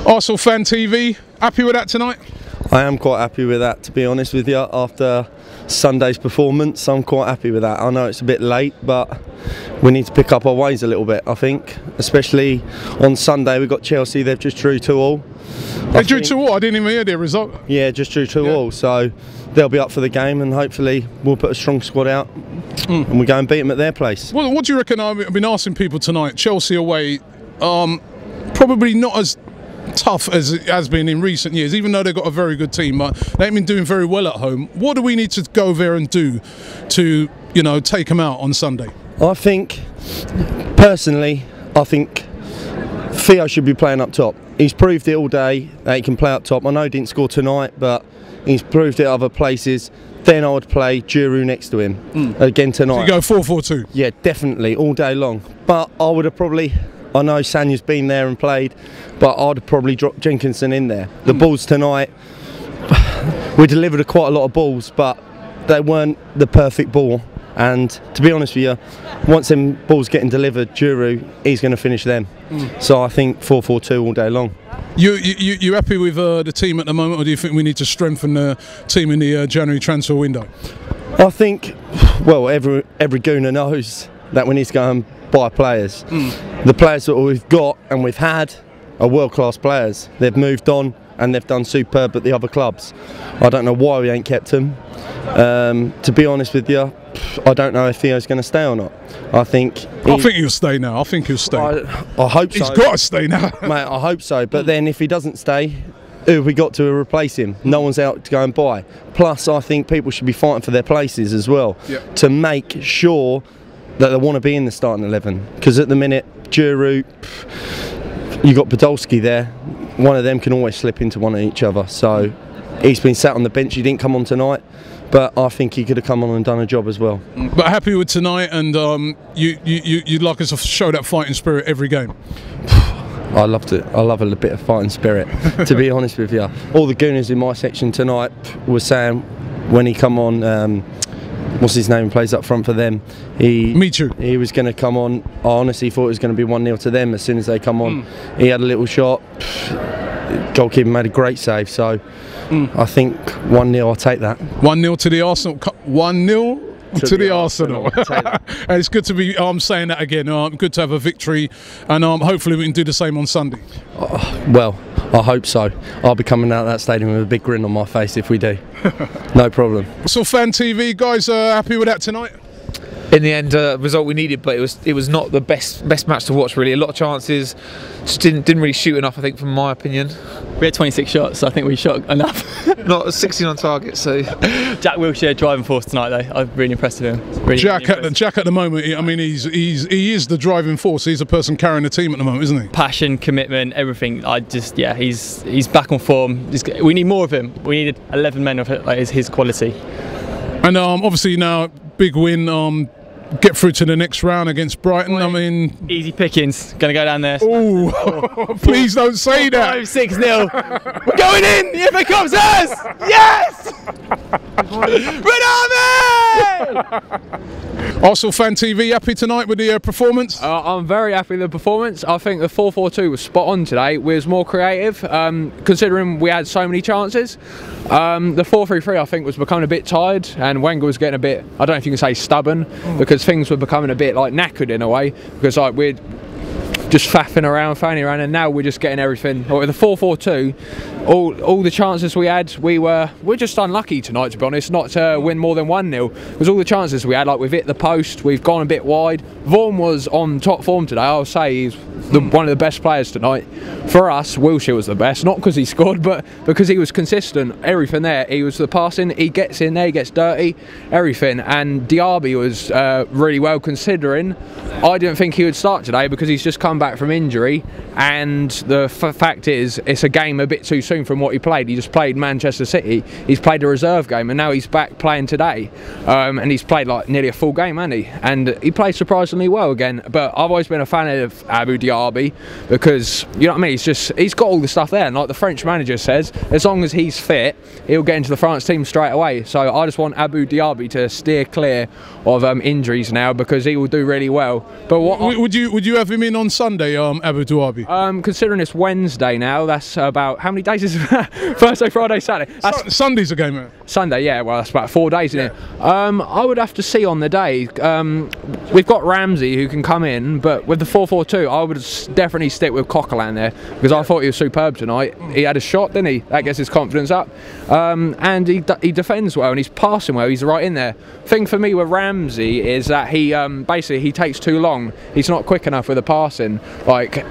Arsenal Fan TV, happy with that tonight? I am quite happy with that, to be honest with you. After Sunday's performance, I'm quite happy with that. I know it's a bit late, but we need to pick up our ways a little bit, I think. Especially on Sunday, we've got Chelsea, they've just drew 2-2. They drew 2-2, I didn't even hear their result. Yeah, just drew 2-2, so they'll be up for the game, and hopefully we'll put a strong squad out and we go and beat them at their place. Well, what do you reckon? I've been asking people tonight, Chelsea away, probably not as tough as it has been in recent years, even though they've got a very good team, but they've been doing very well at home. What do we need to go there and do to, you know, take them out on Sunday? I think, personally, I think Theo should be playing up top. He's proved it all day that he can play up top. I know he didn't score tonight, but he's proved it other places. Then I would play Giroud next to him again tonight. So you go 4-4-2? Yeah, definitely, all day long. But I would have probably, I know Sanya's been there and played, but I'd have probably dropped Jenkinson in there. The balls tonight, we delivered quite a lot of balls, but they weren't the perfect ball. And to be honest with you, once them balls getting delivered, Giroud, he's going to finish them. So I think 4-4-2 all day long. You happy with the team at the moment, or do you think we need to strengthen the team in the January transfer window? I think, well, every Gooner knows that we need to go and buy players. The players that we've got and we've had are world-class players. They've moved on and they've done superb at the other clubs. I don't know why we ain't kept them. To be honest with you, I don't know if Theo's going to stay or not. I think he'll stay now. I think he'll stay. I hope so. He's got to stay now. Mate, I hope so. But then if he doesn't stay, who have we got to replace him? No one's out to go and buy. Plus, I think people should be fighting for their places as well, to make sure that they want to be in the starting 11. Because at the minute, Giroud, you got Podolski there. One of them can always slip into one of each other. So he's been sat on the bench. He didn't come on tonight, but I think he could have come on and done a job as well. But happy with tonight, and you'd like us to show that fighting spirit every game. I loved it. I love a bit of fighting spirit, to be honest with you. All the Gooners in my section tonight were saying when he come on, what's his name, plays up front for them, he was going to come on. I honestly thought it was going to be 1-0 to them as soon as they come on. He had a little shot, goalkeeper made a great save, so I think 1-0, I'll take that. 1-0 to the Arsenal. 1-0 to the Arsenal. And it's good to be saying that again. Good to have a victory, and hopefully we can do the same on Sunday. Well, I hope so. I'll be coming out of that stadium with a big grin on my face if we do. No problem. So Fan TV, guys, happy with that tonight? In the end, result we needed, but it was not the best match to watch really. A lot of chances, just didn't really shoot enough, I think, from my opinion. We had 26 shots, so I think we shot enough. Not 16 on target, so. Jack Wilshere driving force tonight, though. I'm really impressed with him. Really, Jack at the moment, I mean, he is the driving force. He's the person carrying the team at the moment, isn't he? Passion, commitment, everything. He's back on form. We need more of him. We needed 11 men of his quality. And obviously now big win. Get through to the next round against Brighton. I mean, easy pickings. Gonna go down there. Oh, please don't say that. 5-6-0. We're going in. If it comes us, yes. Red Army! Arsenal Fan TV, happy tonight with the performance? I'm very happy with the performance. I think the 4-4-2 was spot on today. We was more creative, considering we had so many chances. The 4-3-3 I think was becoming a bit tired, and Wenger was getting a bit, I don't know if you can say stubborn, because things were becoming a bit like knackered in a way, because like we're just faffing around, fanning around, and now we're just getting everything. With the 4-4-2, all the chances we had, we're just unlucky tonight, to be honest, not to win more than 1-0. Because all the chances we had, like we've hit the post, we've gone a bit wide. Vaughan was on top form today. I'll say he's one of the best players tonight. For us, Wilshere was the best, not because he scored, but because he was consistent. Everything there, he was the passing, he gets in there, he gets dirty, everything. And Diaby was really well, considering I didn't think he would start today because he's just come back from injury, and the fact is it's a game a bit too soon from what he played. He just played Manchester City, he's played a reserve game, and now he's back playing today, and he's played like nearly a full game, hasn't he? And he played surprisingly well again. But I've always been a fan of Abu Diaby. derby, because you know what I mean. He's got all the stuff there, and like the French manager says, as long as he's fit, he'll get into the France team straight away. So I just want Abu Dhabi to steer clear of injuries now, because he will do really well. But what would you have him in on Sunday, Abu Dhabi? Considering it's Wednesday now, that's about, how many days is it? Thursday, Friday, Saturday. Sunday's a game, man. Sunday, yeah. Well, that's about 4 days, isn't it? I would have to see on the day. We've got Ramsey who can come in, but with the 4-4-2, I would definitely stick with Coquelin there, because I thought he was superb tonight. He had a shot, didn't he? That gets his confidence up, and he defends well, and he's passing well. He's right in there. Thing for me with Ramsey is that he basically he takes too long. He's not quick enough with the passing. Like,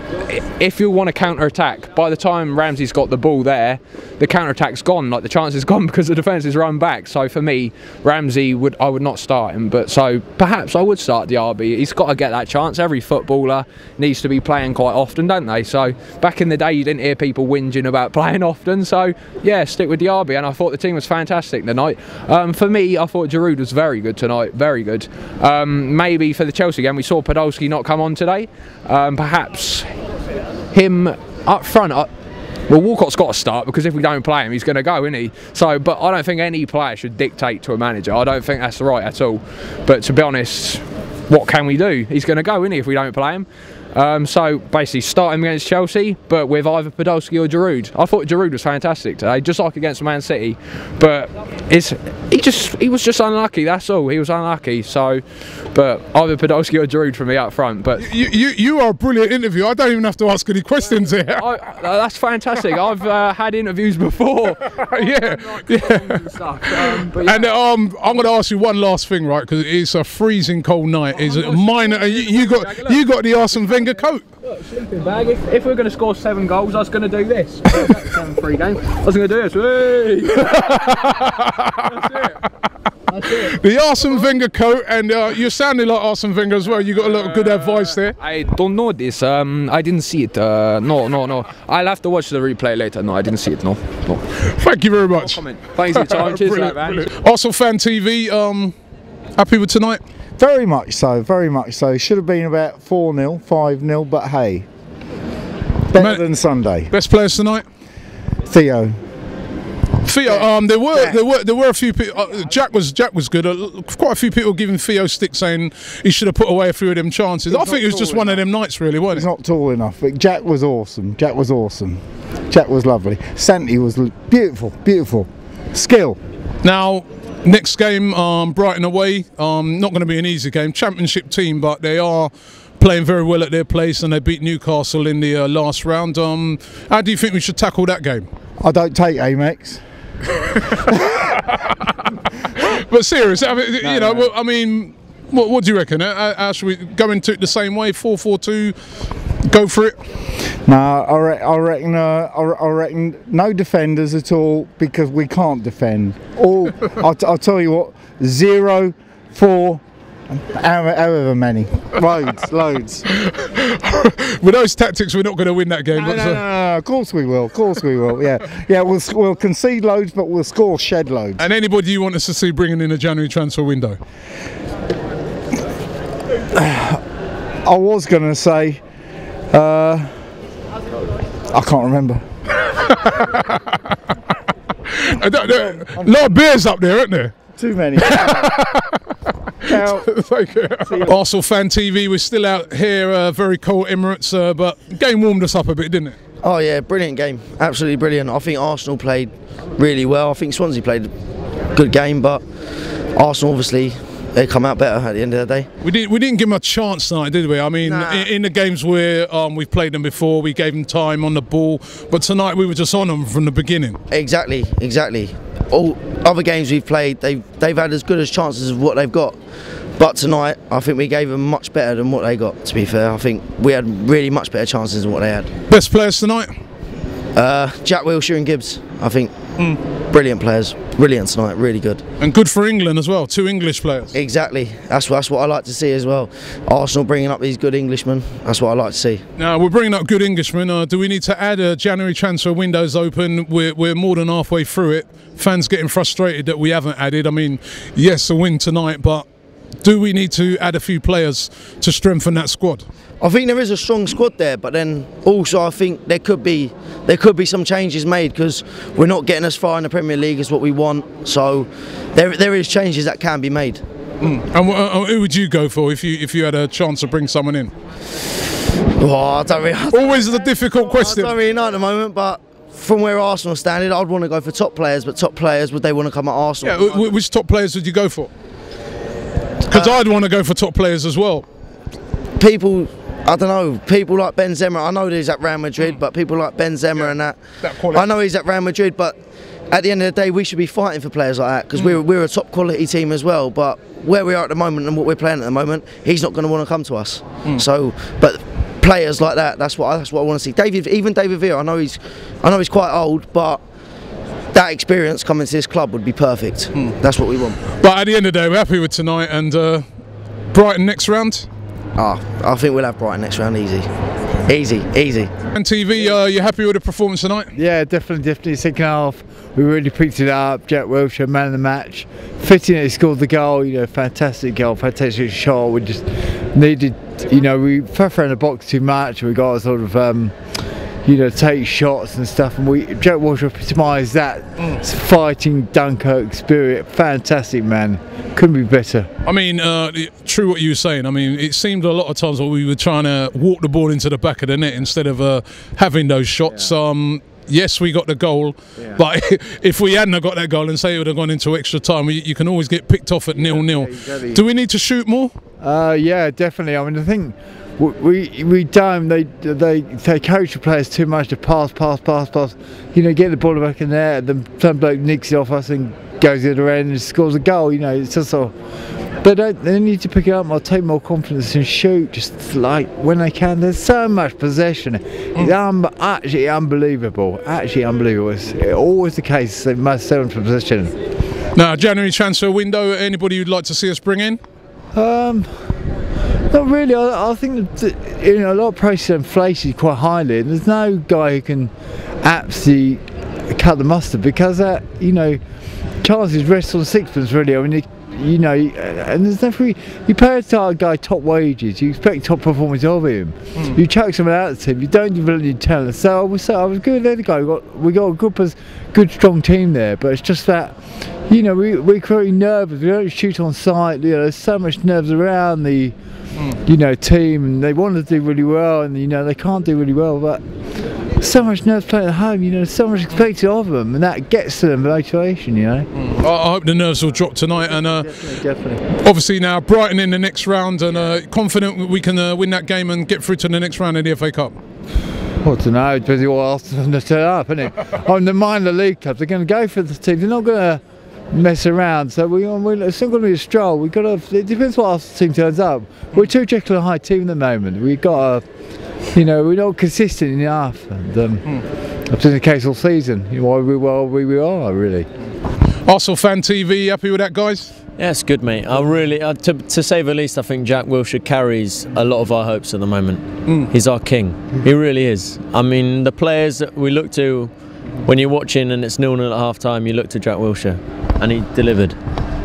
if you want to counter attack, by the time Ramsey's got the ball there, the counter attack's gone. Like, the chance is gone because the defence is run back. So for me, Ramsey I would not start him, but so perhaps I would start Diaby. He's got to get that chance. Every footballer needs to be playing quite often, don't they? So back in the day, you didn't hear people whinging about playing often. So yeah, stick with Diaby, and I thought the team was fantastic tonight. For me, I thought Giroud was very good tonight, very good. Maybe for the Chelsea game, we saw Podolski not come on today. Perhaps him up front. Well, Walcott's got to start, because if we don't play him, he's going to go, isn't he? So, but I don't think any player should dictate to a manager. I don't think that's right at all. But to be honest, what can we do? He's going to go, isn't he, if we don't play him? So basically start him against Chelsea, but with either Podolski or Giroud. I thought Giroud was fantastic today, just like against Man City, but he was just unlucky. That's all. He was unlucky. So, but either Podolski or Giroud for me up front. But you are a brilliant interview. I don't even have to ask any questions here. That's fantastic. I've had interviews before. Yeah. I'm going to ask you one last thing, right? Because it's a freezing cold night. Is it minor? You got the Arsene Wenger coat. Look, sleeping bag. If we're going to score 7 goals, I was going to do this. 7-3 game. I was going to do this. Hey! That's it. The Arsene Wenger coat, and you're sounding like Arsene Wenger as well. You got a lot of good advice there. I don't know this. I didn't see it. No. I'll have to watch the replay later. No, I didn't see it. No. Thank you very much. No Thanks for your time. Cheers, brilliant. Arsenal Fan TV. Happy with tonight? Very much so, very much so. Should have been about 4-0, 5-0, but hey, better than Sunday. Best players tonight? Theo. There were a few people. Jack was good. Quite a few people giving Theo stick, saying he should have put away a few of them chances. I think it was just one of them nights, really, wasn't it? He's not tall enough. But Jack was awesome. Jack was awesome. Jack was lovely. Santi was beautiful, beautiful. Skill. Now, next game, Brighton away. Not going to be an easy game. Championship team, but they are playing very well at their place, and they beat Newcastle in the last round. How do you think we should tackle that game? I don't take Amex. But serious, I mean, what do you reckon? How should we go into it the same way? 4-4-2, go for it? No, I reckon no defenders at all, because we can't defend. I'll tell you what, 0, 4, however many, loads. With those tactics, we're not going to win that game. No, of course we will. Yeah. We'll concede loads, but we'll score shed loads. And anybody you want us to see bringing in a January transfer window? I was going to say, I can't remember. A lot of beers up there, aren't there? Too many. Thank you. Arsenal Fan TV, we're still out here, very cold Emirates, but the game warmed us up a bit, didn't it? Oh yeah, brilliant game, absolutely brilliant. I think Arsenal played really well. I think Swansea played a good game, but Arsenal obviously, they come out better at the end of the day. We didn't give them a chance tonight, did we? I mean, in the games where we've played them before, we gave them time on the ball, but tonight we were just on them from the beginning. Exactly. All other games we've played, they've had as good as chances of what they've got. But tonight, I think we gave them much better than what they got, to be fair. I think we had really much better chances than what they had. Best players tonight? Jack Wilshere and Gibbs, I think. Brilliant players. Brilliant tonight, really good. And good for England as well, 2 English players. Exactly. That's what I like to see as well. Arsenal bringing up these good Englishmen, that's what I like to see. Now, we're bringing up good Englishmen. Do we need to add a January transfer windows open? We're more than halfway through it. Fans getting frustrated that we haven't added. I mean, yes, a win tonight, but do we need to add a few players to strengthen that squad? I think there is a strong squad there, but then also I think there could be some changes made because we're not getting as far in the Premier League as what we want. So there is changes that can be made. And who would you go for if you had a chance to bring someone in? Oh, I don't really. Always the difficult question. I don't really know at the moment, but from where Arsenal standing, I'd want to go for top players. But top players, would they want to come at Arsenal? Yeah, which top players would you go for? Because I'd want to go for top players as well. People, I don't know, people like Benzema. I know he's at Real Madrid, but people like Benzema and that I know he's at Real Madrid, but at the end of the day, we should be fighting for players like that because we're a top quality team as well. But where we are at the moment and what we're playing at the moment, he's not going to want to come to us. So, but players like that, that's what I want to see. Even David Villa, I know he's quite old, but that experience coming to this club would be perfect. That's what we want. But at the end of the day, we're happy with tonight and Brighton next round. I think we'll have Brighton next round easy. And TV, you happy with the performance tonight? Yeah, definitely. Second half, we really picked it up. Jack Wilshere, man of the match. Fitting it, he scored the goal. Fantastic goal, fantastic shot. We just needed, we fell around the box too much. We got sort of, take shots and stuff. And Jack Wilshere epitomised that fighting Dunkirk spirit. Fantastic, man. Couldn't be better. I mean, true what you were saying. I mean, it seemed a lot of times that we were trying to walk the ball into the back of the net instead of having those shots. Yeah. Yes, we got the goal, but if we hadn't got that goal and say it would have gone into extra time, you can always get picked off at 0-0. Exactly. Do we need to shoot more? Yeah, definitely. I mean, I think we don't. They coach the players too much to pass. Get the ball back in there. Then some bloke nicks it off us and goes the other end and scores a goal. It's just sort of, but they need to pick it up more, take more confidence and shoot just like when they can. There's so much possession. It's actually unbelievable. It's always the case. They must sell for possession. Now, January transfer window. Anybody you'd like to see us bring in? Not really. I think that, a lot of prices are inflated quite highly, and there's no guy who can absolutely cut the mustard because chances rest on sixpence really. I mean, and there's nothing. You pay a guy top wages, you expect top performance of him. You chuck someone out of the team, you don't develop your talent. So I was good there. The guy we got a good strong team there, but it's just that. We're very nervous. We don't shoot on sight. There's so much nerves around the team, and they want to do really well, and they can't do really well. But so much nerves playing at home. So much expected of them, and that gets to them motivation. I hope the nerves will drop tonight, and definitely. Obviously now Brighton in the next round, and confident we can win that game and get through to the next round of the FA Cup. I don't know. It depends what else to turn up, isn't it? On the minor league clubs, they're going to go for the team. They're not going to mess around, so it's still going to be a stroll. It depends what our team turns up. We're too Jekyll and Hyde team at the moment. We've got we're not consistent enough, and that's been the case all season. Why we are really. Arsenal Fan TV, happy with that, guys? Yeah, it's good, mate. I really, to say the least, I think Jack Wilshere carries a lot of our hopes at the moment. He's our king. He really is. I mean, the players that we look to when you're watching and it's 0-0 at half time, you look to Jack Wilshere, and he delivered.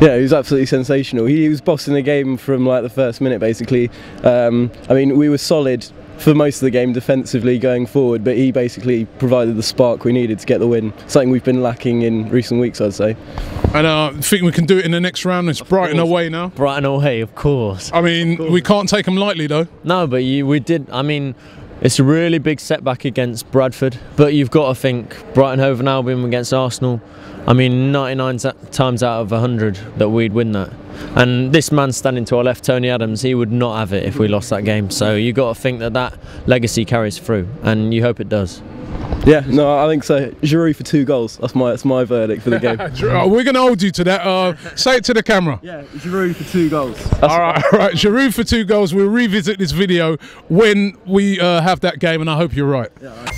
Yeah, he was absolutely sensational. He was bossing the game from like the first minute, basically. I mean, we were solid for most of the game defensively going forward, but he basically provided the spark we needed to get the win. Something we've been lacking in recent weeks, I'd say. And I think we can do it in the next round. It's Brighton away now. Brighton away, of course. I mean, we can't take them lightly, though. No, but we did. I mean, it's a really big setback against Bradford, but you've got to think Brighton Hove Albion against Arsenal. I mean, 99 times out of 100 that we'd win that. And this man standing to our left, Tony Adams, he would not have it if we lost that game. So you've got to think that legacy carries through, and you hope it does. Yeah, no, I think so. Giroud for 2 goals. That's my verdict for the game. We're going to hold you to that. Say it to the camera. Yeah, Giroud for 2 goals. All right. Giroud for 2 goals. We'll revisit this video when we have that game, and I hope you're right. Yeah,